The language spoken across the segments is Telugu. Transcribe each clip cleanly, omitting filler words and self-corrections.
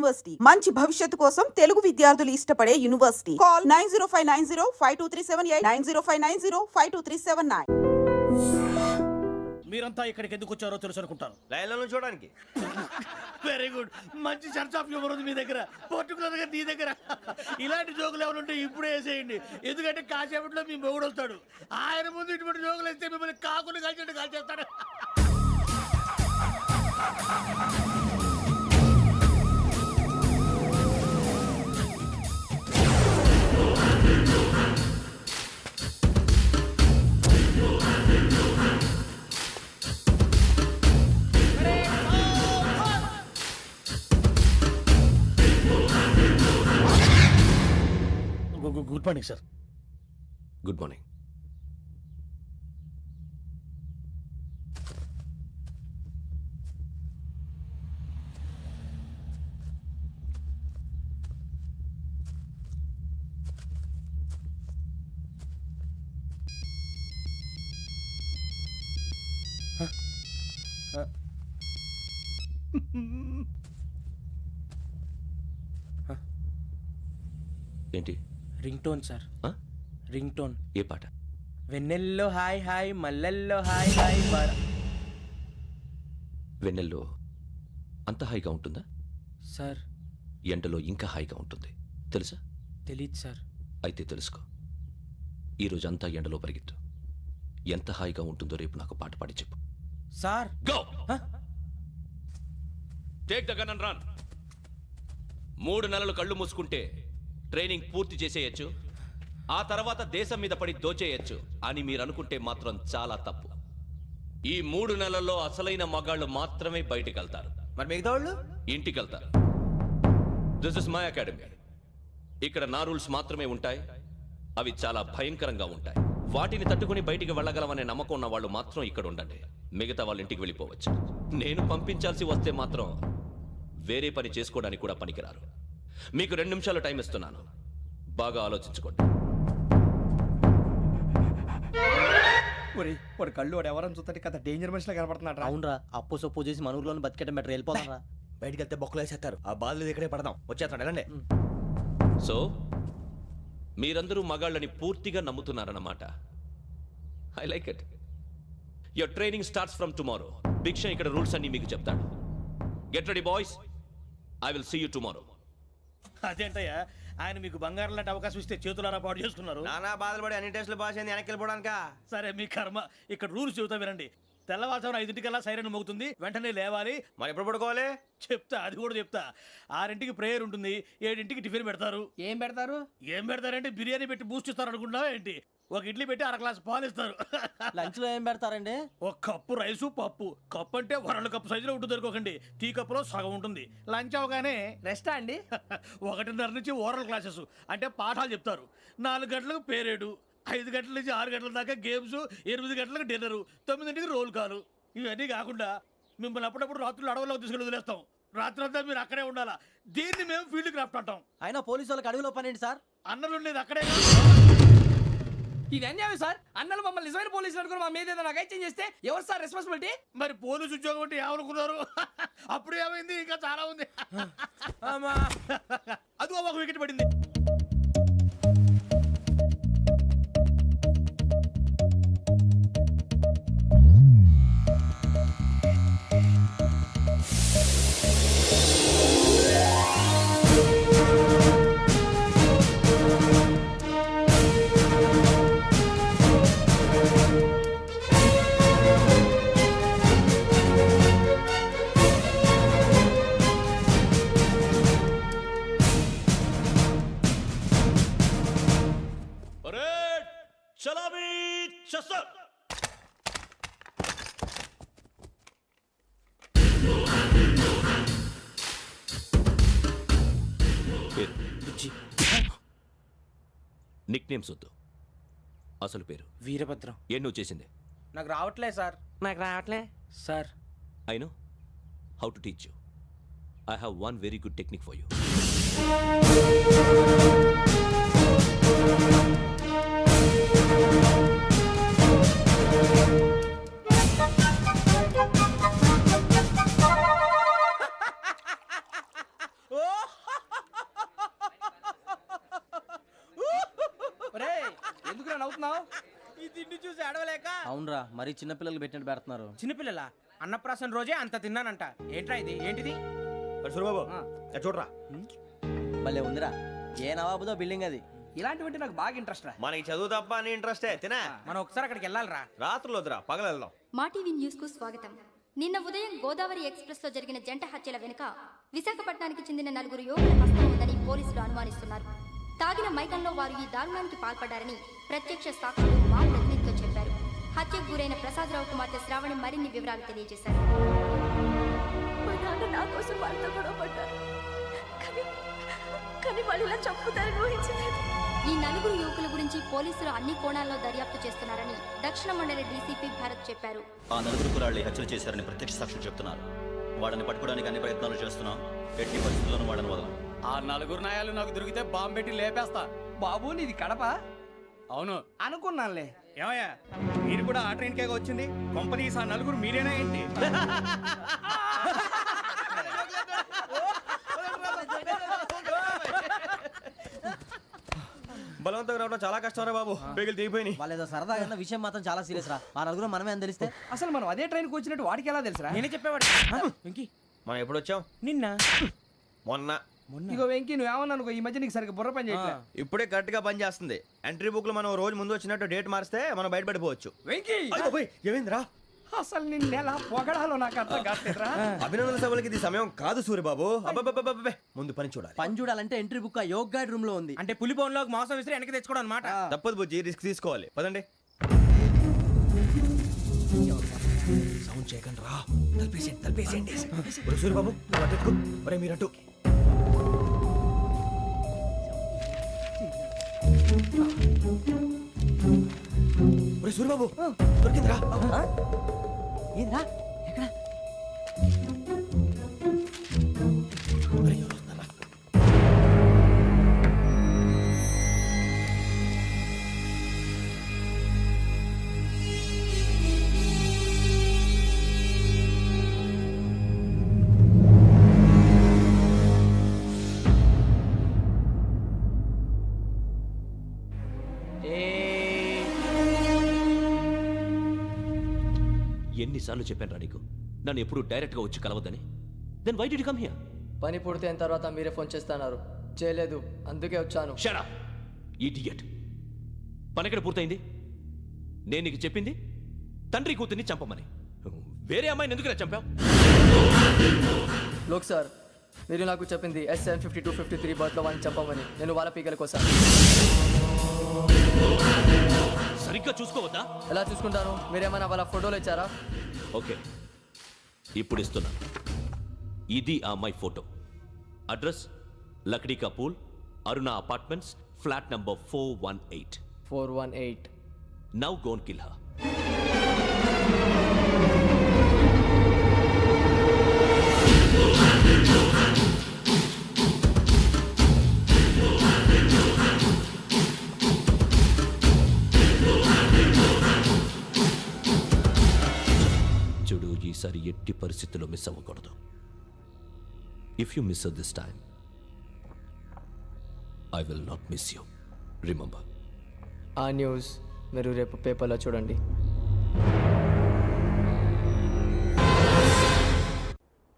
యూనివర్సిటీ మంచి భవిష్యత్తు కోసం తెలుగు విద్యార్థులు ఇష్టపడే యూనివర్సిటీ. కాల్ 9059052378 9059052379. మీరంతా ఇక్కడికి ఎందుకు వచ్చారో తెలుసు అనుకుంటాను. లైన్లో చూడడానికి. Very good. మంచి సెన్స్ ఆఫ్ హ్యూమర్ ఉంది మీ దగ్గర, పర్టికులర్ గా నీ దగ్గర. ఇలాంటి జోకులు ఎవరు ఉంటే ఇప్పుడే వేసేయండి, ఎందుకంటే కాసేపట్లో మీ మొగుడు వస్తాడు. ఆయన ముందు ఇటువంటి జోకులు వేస్తే మిమ్మల్ని కాకుండా కాల్చేట్టు కాల్చేస్తాడు. Good morning sir. Good morning. ఏంటి ring tone sir. Ring tone. ఏ పాట? వెన్నెల్లో హాయ్ హాయ్ మల్లెల్లో హాయ్ హాయ్ బార. వెన్నెల్లో అంత హాయిగా ఉంటుందా సార్? ఎండలో ఇంకా హాయిగా ఉంటుంది తెలుసా? తెలీదు సార్. అయితే తెలుసుకో. ఈరోజు అంతా ఎండలో పరిగెత్తు. ఎంత హాయిగా ఉంటుందో రేపు నాకు పాట పాడి చెప్పు. Sir go. Take the gun and run. 3 నెలలు కళ్ళు మూసుకుంటే ట్రైనింగ్ పూర్తి చేసేయచ్చు, ఆ తర్వాత దేశం మీద పడి దోచేయచ్చు అని మీరు అనుకుంటే మాత్రం చాలా తప్పు. ఈ 3 నెలల్లో అసలైన మగాళ్ళు మాత్రమే బయటికి వెళ్తారు. మరి మిగతా వాళ్ళు ఇంటికి వెళ్తారు. This is my academy. ఇక్కడ నా రూల్స్ మాత్రమే ఉంటాయి. అవి చాలా భయంకరంగా ఉంటాయి. వాటిని తట్టుకుని బయటికి వెళ్ళగలమనే నమ్మకం ఉన్న వాళ్ళు మాత్రం ఇక్కడ ఉండండి. మిగతా వాళ్ళ ఇంటికి వెళ్ళిపోవచ్చు. నేను పంపించాల్సి వస్తే మాత్రం వేరే పని చేసుకోవడానికి కూడా పనికిరారు. మీకు 2 నిమిషాలు టైం ఇస్తున్నాను, బాగా ఆలోచించుకోండి. వాడు కళ్ళు వాడు ఎవరైనా చూస్తే కదా డేంజర్ మనిషిలో కనపడుతున్నాడు. అవునరా, అప్పు సొప్పు చేసి మన ఊర్లో బతికేయడం బెటర్. వెళ్ళిపోతారా? బయటికి వెళ్తే బొక్కలు వేసేస్తారు. ఆ బాధలు ఇక్కడే పడదాం. వచ్చేస్తాడు ఎలాండి. సో మీరందరూ మగాళ్ళని పూర్తిగా నమ్ముతున్నారన్నమాట. I like it. Your training starts from tomorrow. Bhiksha ఇక్కడ రూల్స్ అన్ని మీకు చెప్తాడు. Get ready boys, I will see you tomorrow. అదేంటయ్యా, ఆయన మీకు బంగారం లాంటి అవకాశం ఇస్తే చేతులారా పాటు చేసుకున్నారు. నానా బాధలు పడి అన్ని టెస్టులు పాస్ అయింది, వెనక్కి వెళ్ళిపోవడానికా? సరే మీ కర్మ. ఇక్కడ రూల్స్ చెబుతా వినండి. తెల్లవారుజామున 5 సైరన్ మోగుతుంది, వెంటనే లేవాలి. మరి ఎప్పుడు పడుకోవాలి? చెప్తా, అది కూడా చెప్తా. 6 ప్రేయర్ ఉంటుంది, 7 టిఫిన్ పెడతారు. ఏం పెడతారు? ఏం పెడతారంటే బిర్యానీ పెట్టి బూస్ట్ ఇస్తారు అనుకుంటున్నావా ఏంటి? ఒక ఇడ్లీ పెట్టి 1/2 గ్లాస్ పాలు ఇస్తారు. లంచ్ లో ఏం పెడతారండి? ఒక కప్పు రైసు పప్పు. కప్పు అంటే 1/2 కప్పు సైజులో ఉంటుంది అనుకోకండి. టీ కప్పులో సగం ఉంటుంది. లంచ్ అవగానే రెస్టా అండి? 1:30 నుంచి ఓరల్ క్లాసెస్ అంటే పాఠాలు చెప్తారు. 4 గంటలకు పేరేడు, 5 గంటల నుంచి 6 గంటల దాకా గేమ్స్, 8 గంటలకు డిన్నరు, 9 రోల్ కాలు. ఇవన్నీ కాకుండా మిమ్మల్ని అప్పుడప్పుడు రాత్రులు అడవుల్లో తీసుకెళ్ళి వదిలేస్తాం. రాత్రంతా మీరు అక్కడే ఉండాలా. దీన్ని మేము ఫీల్డ్ క్రాఫ్ట్ అంటాం. అయినా పోలీసు వాళ్ళకి అడవిలో పనేంటి సార్? అన్నలు ఉండేది అక్కడే. ఇది అన్యాయం సార్. అన్నలు మమ్మల్ని నిజమైన పోలీసులు అనుకుని మా మీద ఏదైనా అగైత్యం చేస్తే ఎవరు సార్ రెస్పాన్సిబిలిటీ? మరి పోలీసు ఉద్యోగం అంటే ఏమనుకున్నారు? అప్పుడు ఏమైంది? ఇంకా చాలా ఉంది. అదిగో ఒక వికెట్ పడింది. నిక్ నేమ్స్ వద్దు, అసలు పేరు. వీరభద్రం. ఏం నువ్వు చేసింది? నాకు రావట్లే సార్. నాకు రావట్లే sir. I know how to teach you. I have one very good technique for you. ఏడుతున్నావు? ఈ తిండి చూసి అడవలేక అవునరా మరి చిన్నపిల్లలు పెట్టినట్టు పెడుతున్నారు. చిన్నపిల్లల అన్నప్రాసన రోజే అంత తిన్నానంట. ఏంట్రా ఇది? ఏంటిది? సూరిబాబు చూడరా. భలే ఉందిరా. ఏ నవాబుదో బిల్డింగ్ అది. ఇలాంటివంటే నాకు బాగా ఇంట్రెస్ట్ రా. మనకి చదువు తప్ప అని ఇంట్రెస్టే తినా. మనం ఒకసారి అక్కడికి వెళ్ళాలిరా. రాత్రులు వద్దురా, పగలు వెళ్దాం. మా టీవీ న్యూస్ కు స్వాగతం. నిన్న ఉదయం గోదావరి ఎక్స్ప్రెస్ లో జరిగిన జంట హత్యల వెనుక విశాఖపట్నానికి చెందిన 4 యువకుల హస్తం ఉందని పోలీసులు అనుమానిస్తున్నారు. తాగిన మైకంలో వారు ఈ దారుణానికి పాల్పడ్డారని ప్రత్యక్ష సాక్షులు మా ప్రతినిధితో చెప్పారు. హత్యకు గురైన ప్రసాదరావు కుమార్తె శ్రావణి మరిన్ని వివరాలు తెలియజేశారు. మా నాన్న నా కోసం వాళ్ళతో గొడవ పడ్డారు. కానీ వాళ్ళు ఇలా చంపుతారని ఊహించలేదు. ఈ 4 యువకుల గురించి పోలీసులు అన్ని కోణాల్లో దర్యాప్తు చేస్తున్నారని దక్షిణ మండలి డీసీపీ భరత్ చెప్పారు. ఆ 4 కురాళ్ళు హత్యలు చేశారని ప్రత్యక్ష సాక్షులు చెప్తున్నారు. వాళ్ళని పట్టుకోవడానికి అన్ని ప్రయత్నాలు చేస్తున్నాం. ఎట్టి పరిస్థితుల్లోనూ వాళ్ళని వదలం. ఆ 4 నాయాలు నాకు దొరికితే బాంబు పెట్టి లేపేస్తా. బాబు నీది కడప? అవును. అనుకున్నానులే. ఏమయ్యా, మీరు కూడా ఆ ట్రైన్ కేగా వచ్చింది? కొంపదీసి ఆ 4 మీరేనా ఏంటి? బలవంతంగా రావడం చాలా కష్టం రా బాబు. పేగులు దిగిపోయినాయి. వాళ్ళు ఏదో సరదాగా అన్న విషయం మాత్రం చాలా సీరియస్ రా. ఆ నలుగురు మనమే అని తెలిస్తే అసలు మనం అదే ట్రైన్కి వచ్చినట్టు వాడికి ఎలా తెలుసురా? నేనే చెప్పేవాడు. వెంకీ, మనం ఎప్పుడు వచ్చాం? నిన్న. మొన్న. ఇగో వెంకీ నువ్వేమన్నా అనుకో, ఈ మధ్య నీకు సరిగ్గా బుర్ర పని చేయట్లేదు. ఇప్పుడే కరెక్ట్ గా పని చేస్తుంది. ఎంట్రీ బుక్ లో మనం రోజు ముందు వచ్చినట్టు డేట్ మారిస్తే మనం బయటపడిపోవచ్చు. వెంకీ ఏమైందిరా? అసలు నిన్న ఎలా పొగడాలో నాకు అర్థం కాట్లేదురా. అభినందన సభలకి ఇది సమయం కాదు సూర్యబాబు. అబ్బబ్బబ్బబ్బబ్బే, ముందు పని చూడాలి. పని చూడాలంటే ఎంట్రీ బుక్ ఆ యోగ్ గైడ్ రూమ్ లో ఉంది. అంటే పులి బోన్లోకి మాంసం విసిరి వెనక్కి తెచ్చుకోవడం అనమాట. తప్పదు బుజ్జి, రిస్క్ తీసుకోవాలి. పదండి. సౌండ్ చేయకండి రా. తలపేసేయండి. సూర్యబాబు మీరట్టు. సూర్యబాబు దొరికిందిరా. ఏంద్రా ఎక్కడ? ఎన్నిసార్లు చెప్పాను రా నీకు నన్ను ఎప్పుడు డైరెక్ట్ గా వచ్చి కలవద్దని? Then why did you come here? పని పూర్తయిన తర్వాత మీరే ఫోన్ చేస్తున్నారు. చేయలేదు, అందుకే వచ్చాను. Shut up idiot. పని ఎక్కడ పూర్తయింది? నేను నీకు చెప్పింది తండ్రి కూతుర్ని చంపమని. వేరే అమ్మాయిని ఎందుకు చంపావు? లోక్ సార్, మీరు నాకు చెప్పింది SN5253 బర్త్లో వాళ్ళని చంపమని. నేను వాళ్ళ పీకల కోసం. సరిగ్గా చూసుకోవద్దా? ఎలా చూసుకుంటాను? మీరేమైనా వాళ్ళ ఫోటోలు ఇచ్చారా? ఓకే, ఇప్పుడు ఇస్తున్నా. ఇది ఆ అమ్మాయి ఫోటో. అడ్రస్ లక్డీ కా pool, Aruna apartments, flat number 418. 418. Now go and kill her. చూడు, ఈసారి ఎట్టి పరిస్థితుల్లో మిస్ అవ్వకూడదు. If you miss this time I will not miss you. Remember. ఆ న్యూస్ మీరు రేపు పేపర్లో చూడండి.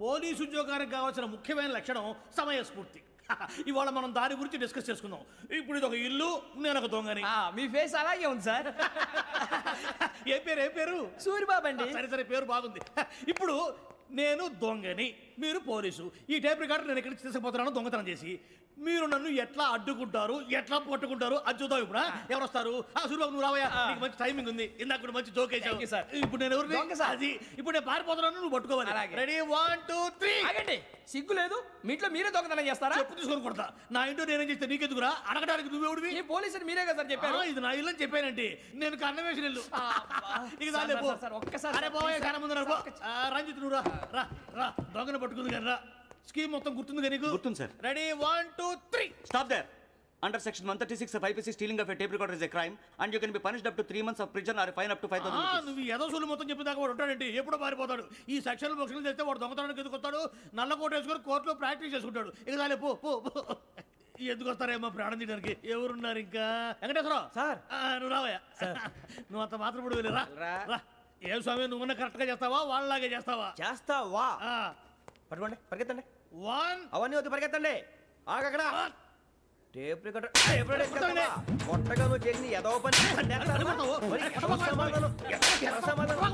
పోలీసు ఉద్యోగానికి కావాల్సిన ముఖ్యమైన లక్షణం సమయస్ఫూర్తి. ఇవాళ మనం దాని గురించి డిస్కస్ చేసుకుందాం. ఇప్పుడు ఇది ఒక ఇల్లు, నేను ఒక దొంగని. మీ ఫేస్ అలాగే ఉంది సార్. ఏ పేరు? సూరిబాబు అండి. సరే పేరు బాగుంది. ఇప్పుడు నేను దొంగని, మీరు పోలీసు. ఈ టైప్ రికార్డు నేను ఎక్కడికి తీసుకుపోతున్నాను దొంగతనం చేసి. మీరు నన్ను ఎట్లా అడ్డుకుంటారు, ఎట్లా పట్టుకుంటారు అది చూద్దాం. ఇప్పుడు ఎవరు వస్తారు? సూరిబాబు నువ్వు రావయ్యా, నీకు మంచి టైమింగ్ ఉంది. ఇందాక కూడా మంచి జోక్ వేసావు. ఇప్పుడు నేను ఎవరు? అది ఇప్పుడు నేను పారిపోతున్నాను, నువ్వు పట్టుకోవాలి. రెడీ 1 2 3. ఆగండి, సిగ్గు లేదు? మీ ఇంట్లో మీరే దొంగతనం చేస్తారా? చెప్పు తీసుకొని కొడతా. నా ఇంట్లో నేనేం చేస్తే నీకెందుకురా? అడగడానికి నువ్వెవడివి? ఈ పోలీసులు మీరే కదా సార్ చెప్పారు. ఇది నా ఇల్లు అని చెప్పానండి. నేను కన్న వేసిన ఇల్లు. ఇక చాలే పో. ఒక్కసారి అరే పోయే కన్న ముందు రంజిత్ నువ్వు రా రా దొంగను పట్టుకుంది కానీ రా. స్కీమ్ మొత్తం గుర్తుంది నీకు? గుర్తుంది sir. Ready 1 2 3. Stop there. Under section 136 of IPC, stealing of a tape recorder is a crime and you can be punished up to 3 months of prison or a fine up to 5,000 rupees. నువ్వు ఏదో సొల్లు మొత్తం చెప్పిన దాకా వాడు ఉంటాడండి. ఎప్పుడో పారిపోతాడు. ఈ సెక్షన్ బొక్షన్లు చేస్తే వాడు దొంగతనానికి ఎందుకు వస్తాడు? నల్ల కోట వేసుకొని కోర్టులో ప్రాక్టీస్ చేసుకుంటాడు. ఇక చాలే పో. ఎందుకు వస్తారేమో ప్రాణం తీయడానికి ఎవరున్నారు ఇంకా వెంకటేశ్వరరావు సార్. నువ్వు రావయ్యా నువ్వు అంత మాత్రం ఇప్పుడు వెళ్ళి రా ఏ స్వామి నువ్వు కరెక్ట్ గా చేస్తావా వాళ్ళలాగే చేస్తావా చేస్తావా పట్టుకోండి పరిగెత్తండి 1 అవన్నీ వద్దు పరిగెత్తండి ఆగక్కడ టేప్ రికార్డర్ కొట్టగా నువ్వు చేసిన ఎదవ పని మరి ఎదవ సమాధానం, ఎదవ సమాధానం.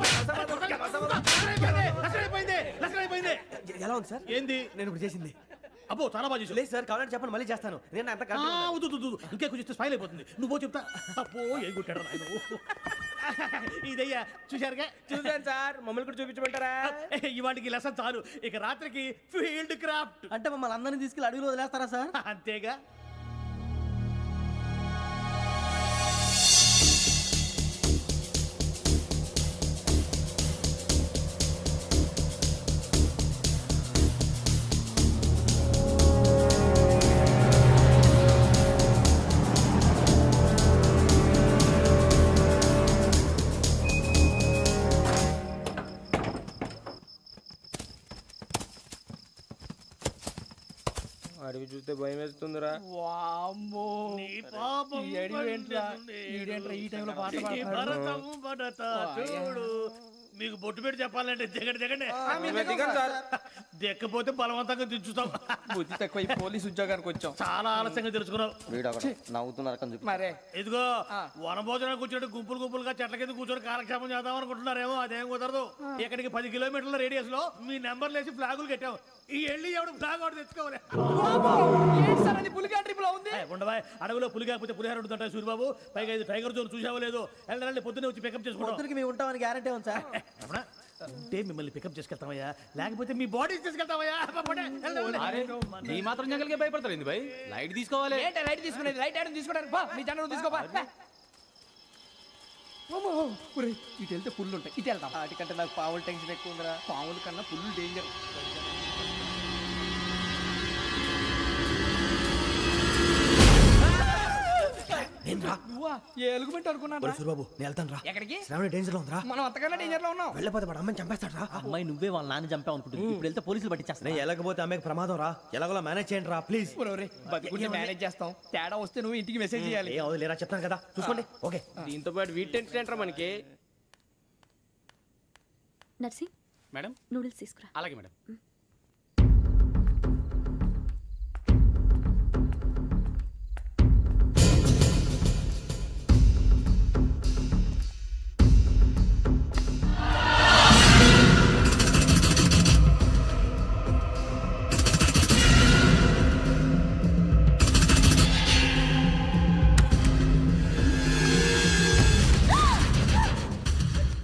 ఎలా ఉంది సార్ ఏంది నేను ఇప్పుడు చేసింది? అబ్బో చాలా బాగా చేసావు. లేదు సార్ కావాలంటే చెప్పండి మళ్ళీ చేస్తాను. నేను అంత ఇంకే కొంచెం స్మైల్ అయిపోతుంది నువ్వు చెప్తా అబ్బో ఏ కొట్టాడు నాయన ఇదయ్యా చూశారుగా చూసాను సార్, మమ్మల్ని కూడా చూపించమంటారా? ఇవాటికి లెసన్ చాలు ఇక రాత్రికి ఫీల్డ్ క్రాఫ్ట్ అంటే మమ్మల్ని అందరినీ తీసుకెళ్ళి అడుగులో వదిలేస్తారా సార్? అంతేగా. అడిగి చూస్తే భయం వేస్తుందిరా. వామ్మో నీ పాపం ఈ అడివి ఏంట్రా? పండుతుంది. ఈడేంట్రా ఈ టైంలో పాట నీ పాడుతున్నాడు? భరతము భరత చూడు. మీకు బొట్టు పెట్టి చెప్పాలంటే దిగండి దిగండి దిక్కపోతే బలవంతంగా దించుతాం. బుద్ధి తక్కువ ఈ పోలీస్ ఉద్యోగానికి వచ్చాం. చాలా ఆలస్యంగా తెలుసుకున్నావు. నవ్వుతున్నారు మరే ఇదిగో వనభోజనానికి కూర్చొని గుంపులు గుంపులుగా చెట్ల కింద కూర్చొని కాలక్షేపం చేద్దాం అనుకుంటున్నారేమో. అదేం కుదరదు. ఇక్కడికి 10 కిలోమీటర్ల రేడియస్ లో మీ నెంబర్లు వేసి ఫ్లాగులు కట్టాం. ఈ వెళ్ళి ఎవడు ఫ్లాగ్ ఒకటి తెచ్చుకోవాలి. ఏంటి సార్ అది పులిగా ట్రిప్ లో ఉంది? ఉండవా అడవిలో పులి కాకపోతే పులిహార ఉంటుంటాయి సూరిబాబు. పైగా ఇది టైగర్ జోన్ చూసావో లేదో. వెళ్ళండి పొద్దున్నే వచ్చి పికప్ చేసుకుంటాం. పొద్దునకి మేము ఉంటామని గ్యారంటీ ఉంది సార్. అంటే మిమ్మల్ని పికప్ చేసుకెళ్తామయ్యా లేకపోతే మీ బాడీ తీసుకెళ్తామయ్యా. ఈ మాత్రం జంగల్కే భయపడతారు భయ్. లైట్ తీసుకోవాలి. ఏంటి లైట్ తీసుకునేది? లైట్ ఆడని తీసుకోవడానికి పా, మీ జనం తీసుకోపా. ఇటు వెళ్తే పుల్లు ఉంటాయి, ఇటు వెళ్తాం. వాటికంటే నాకు పావులు టెన్షన్ ఎక్కువ ఉందిరా. పాముల కన్నా పుల్లు డేంజర్. నువ్వా? ఏ ఎలుగుబెట్టి అనుకున్నాను. సూరిబాబు నేను వెళ్తాను రా. ఎక్కడికి? శ్రావణి డేంజర్ లో ఉందిరా. మనం అంతకన్నా డేంజర్ లో ఉన్నాం. వెళ్ళపోతే వాడు అమ్మని చంపేస్తాడు రా. అమ్మాయి నువ్వే వాళ్ళ నాన్న చంపావు అనుకుంటుంది. ఇప్పుడు వెళ్తే పోలీసులు పట్టించేస్తా. నేను వెళ్ళకపోతే అమ్మాయికి ప్రమాదం రా. ఎలాగోలా మేనేజ్ చేయండి రా ప్లీజ్. బతికుంటే మేనేజ్ చేస్తాం. తేడా వస్తే నువ్వు ఇంటికి మెసేజ్ చేయాలి. ఏ అవుదు లేరా చెప్తాను కదా చూసుకోండి. ఓకే దీంతో పాటు వీటి టెన్షన్ ఏంట్రా మనకి. నర్సింగ్ మేడం నూడిల్స్ తీసుకురా. అలాగే మేడం.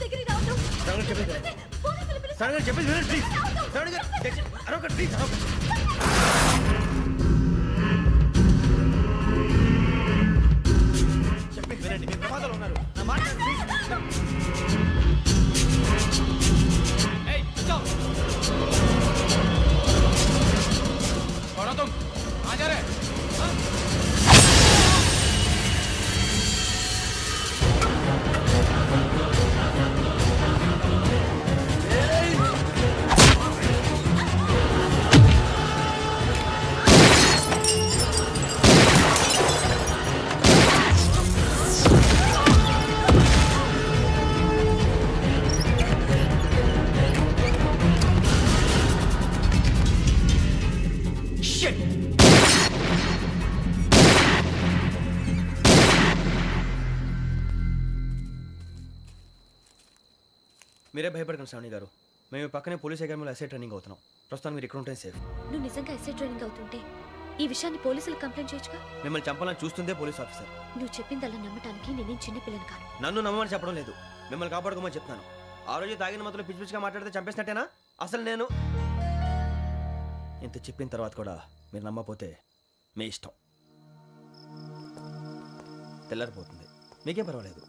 దగ్గరికి రావద్దు. శ్రావణి చెప్పేది పోలీసులు పిలుస్తారు. శ్రావణి గారు చెప్పేది వినండి ప్లీజ్. శ్రావణి గారు అరొకటి ప్లీజ్ చెప్పేది వినండి. మీరు ప్రమాదాలు ఉన్నారు. నా మాట ప్లీజ్. ఏయ్ चलो छोड़ो तुम आ जा रहे हाँ? మీరే భయపడకండి శ్రావణి గారు. మేము పక్కనే పోలీస్ అకాడమీలో ఎస్ఐ ట్రైనింగ్ అవుతున్నాం. ప్రస్తుతం మీరు ఇక్కడ ఉంటే సేఫ్. నువ్వు నిజంగా ఎస్ఐ ట్రైనింగ్ అవుతుంటే ఈ విషయాన్ని పోలీసులకు కంప్లైంట్ చేయొచ్చుగా. మిమ్మల్ని చంపాలని చూస్తుందే పోలీస్ ఆఫీసర్. నువ్వు చెప్పిందల్లా నమ్మటానికి నేనేం చిన్నపిల్లని కాను. నన్ను నమ్మమని చెప్పడం లేదు, మిమ్మల్ని కాపాడుకోమని చెప్తాను. ఆ రోజు తాగిన మాత్రం పిచ్చి పిచ్చిగా మాట్లాడితే చంపేసినట్టేనా? అసలు నేను ఇంత చెప్పిన తర్వాత కూడా మీరు నమ్మపోతే మీ ఇష్టం. తెల్లారిపోతుంది, మీకేం పర్వాలేదు.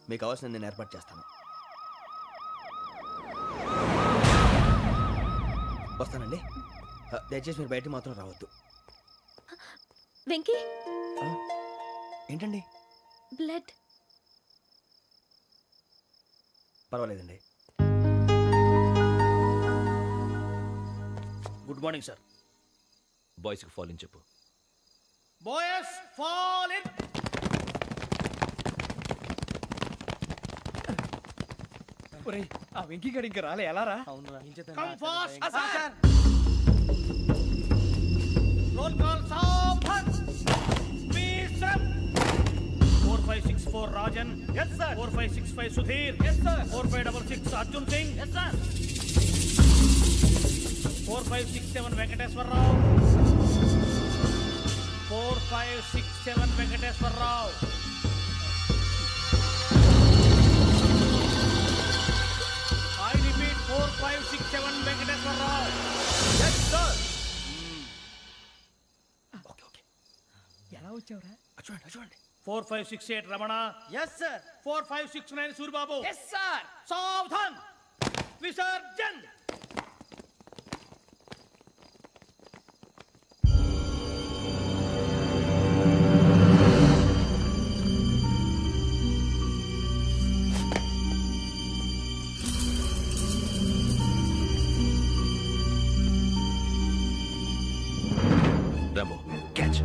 మీకు కావాల్సిన నేను ఏర్పాటు చేస్తాను. వస్తానండి. దయచేసి మీరు బయటికి మాత్రం రావద్దు. వెంకీ ఏంటండి? బ్లడ్. పర్వాలేదండి. Good morning sir. బాయ్స్కి ఫాలోని చెప్పు. Boys fall in. ఒరేయ్ ఆ వెంకీ గడి ఇంకా రాలే ఎలా రా? Come fast sir. Roll call సావధాన్. Speed up. 4564 Rajan. yes sir. 4565 Sudheer. yes sir. 4566 Arjun Singh. yes sir. 4567 Venkateswararao. 4567 Venkateswararao. I repeat 4567 Venkateswararao. yes sir. ఎలా వచ్చావురా? చూడండి 4568 Ramana. yes sir. 4569 Suribabu. Yes sir. సావధాన్. విసర్జన్. Rambo catch.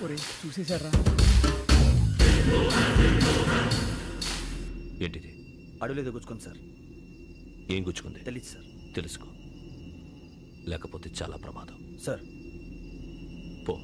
ఒరేయ్ చూసేశారా? ఏంటిది? అడుగులేదు గుచ్చుకోండి సార్. ఏం గుచ్చుకుంది? తెలీదు సార్. తెలుసుకో, లేకపోతే చాలా ప్రమాదం. సార్ పో.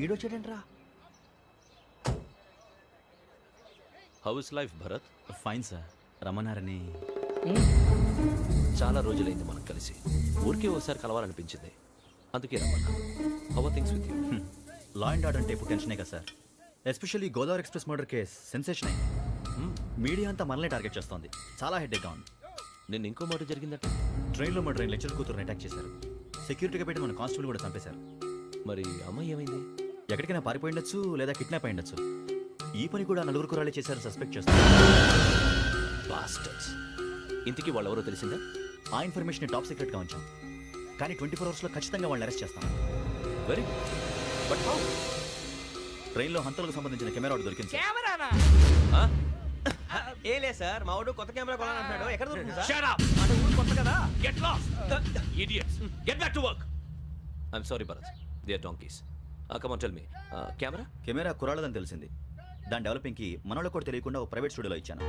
ఈడొచ్చాడంట్రా. How is life Bharat? Fine sir. రమ్మన్నారని. చాలా రోజులైంది మనం కలిసి. ఊరికే ఒకసారి కలవాలనిపించింది, అందుకే రమ్మన్నా. How are things with you? Law and order అంటే ఇప్పుడు టెన్షనే కదా sir. Especially Godavari express murder case sensation అయింది. మీడియా అంతా మనల్ని టార్గెట్ చేస్తోంది. చాలా హెడ్ఏక్గా ఉంది. నిన్న ఇంకో మాట జరిగిందట. ట్రైన్లో మా ట్రైన్ లెక్చర్ కూతురుని అటాక్ చేశారు. సెక్యూరిటీగా పెట్టి మన కానిస్టేబుల్ కూడా చంపేశారు. మరి అమ్మాయి ఏమైంది? ఎక్కడికైనా పారిపోయిండొచ్చు, లేదా కిడ్నాప్ అయ్యుండొచ్చు. ఈ పని కూడా నలుగురు కుర్రాళ్ళే చేశారు సస్పెక్ట్ చేస్తారు. బాస్టర్స్. ఇంతకీ వాళ్ళు ఎవరో తెలిసిందా? ఆ ఇన్ఫర్మేషన్ టాప్ సీక్రెట్గా ఉంచాం, కానీ 24 అవర్స్లో ఖచ్చితంగా వాళ్ళని అరెస్ట్ చేస్తాం. Very but how? ట్రైన్లో హంతలకు సంబంధించిన కెమెరా ఒకటి దొరికింది సార్. కెమెరానా? ఏ లే సార్, మా వాడు కొత్త కెమెరా కొనాలంటున్నాడు. ఎక్కడ దొరుకుతుంది సార్? Shut up! అంటే ఊరు కొత్త కదా. Get lost! Idiots! Get back to work! I'm sorry, Bharat. They are donkeys. Come on, tell me. Camera? Camera కుర్రాళ్ళదని తెలిసింది. దాని డెవలపింగ్కి మనోళ్ళకి కూడా తెలియకుండా ఒక ప్రైవేట్ స్టూడియోలో ఇచ్చాను.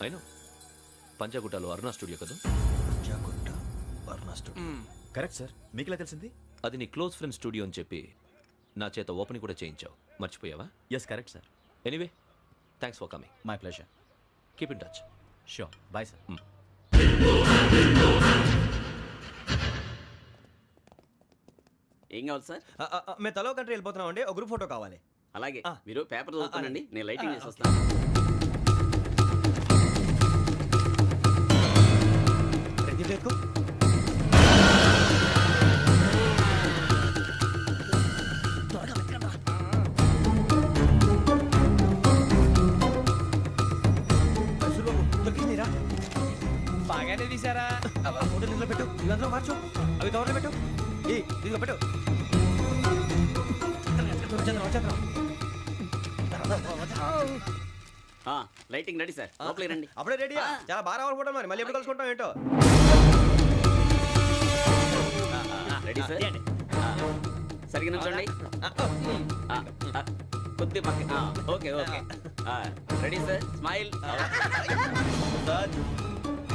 I know. పంజాగుట్టలో అరుణా స్టూడియో కదా? Panjagutta Aruna studio. Correct sir. మీకు ఎలా తెలిసింది? అది నీ క్లోజ్ ఫ్రెండ్ స్టూడియో అని చెప్పి నా చేత ఓపెన్ కూడా చేయించావు. మర్చిపోయావా? Yes correct sir. Anyway, thanks for coming. My pleasure. Keep in touch. Sure. Bye sir. ఏం కావాలి సార్? మేము తలో కంట్రీ వెళ్ళిపోతున్నాం అండి. ఒక గ్రూప్ ఫోటో కావాలి. అలాగే మీరు పేపర్ చదువుతానండి, నేను లైటింగ్ చేసి వస్తాను. బాగానే తీసారా? ఫోటో ఇందులో పెట్టు, ఇవి అందులో మార్చు, అవి కవర్లో పెట్టు. ఇదిగో పెట్టు. లైటింగ్ రెడీ సార్, లోపలికి రండి. అప్పుడే రెడీయా? చాలా బాగా రావాలి ఫోటో. మరి మళ్ళీ ఎప్పుడు కలుసుకుంటాం ఏంటో. Ready sir. సరిగ్గా నుంచోండి. కొద్ది పక్క. Okay okay. Ready sir. Smile.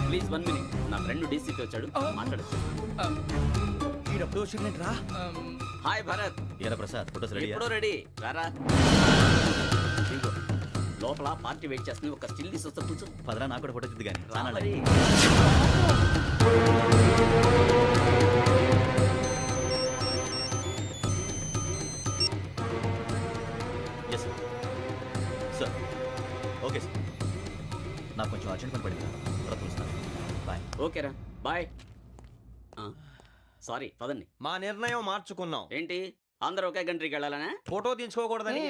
Please 1 minute. నా ఫ్రెండ్ డీసీపీ వచ్చాడు, మాట్లాడచ్చు. ఈడప్పుడు వచ్చిందంట్రా. హాయ్ భరత్. ఏరా ప్రసాద్, ఫోటోస్ రెడీ? ఎప్పుడో రెడీ. రారా. లోపల పార్టీ వెయిట్ చేస్తుంది, ఒక స్టిల్ తీసి వస్తా, కూర్చో. పదరా, నాకు కూడా ఫోటో చూద్ది కానీ. రా మరి. నాకు కొంచెం అర్జెంట్ పని పడింది తర్వాత చూస్తాను బాయ్. ఓకేరా బాయ్. సారీ పదండి. మా నిర్ణయం మార్చుకున్నాం. ఏంటి అందరూ ఒకే కంట్రీకి వెళ్ళాలనే? ఫోటో తీసుకోకూడదని.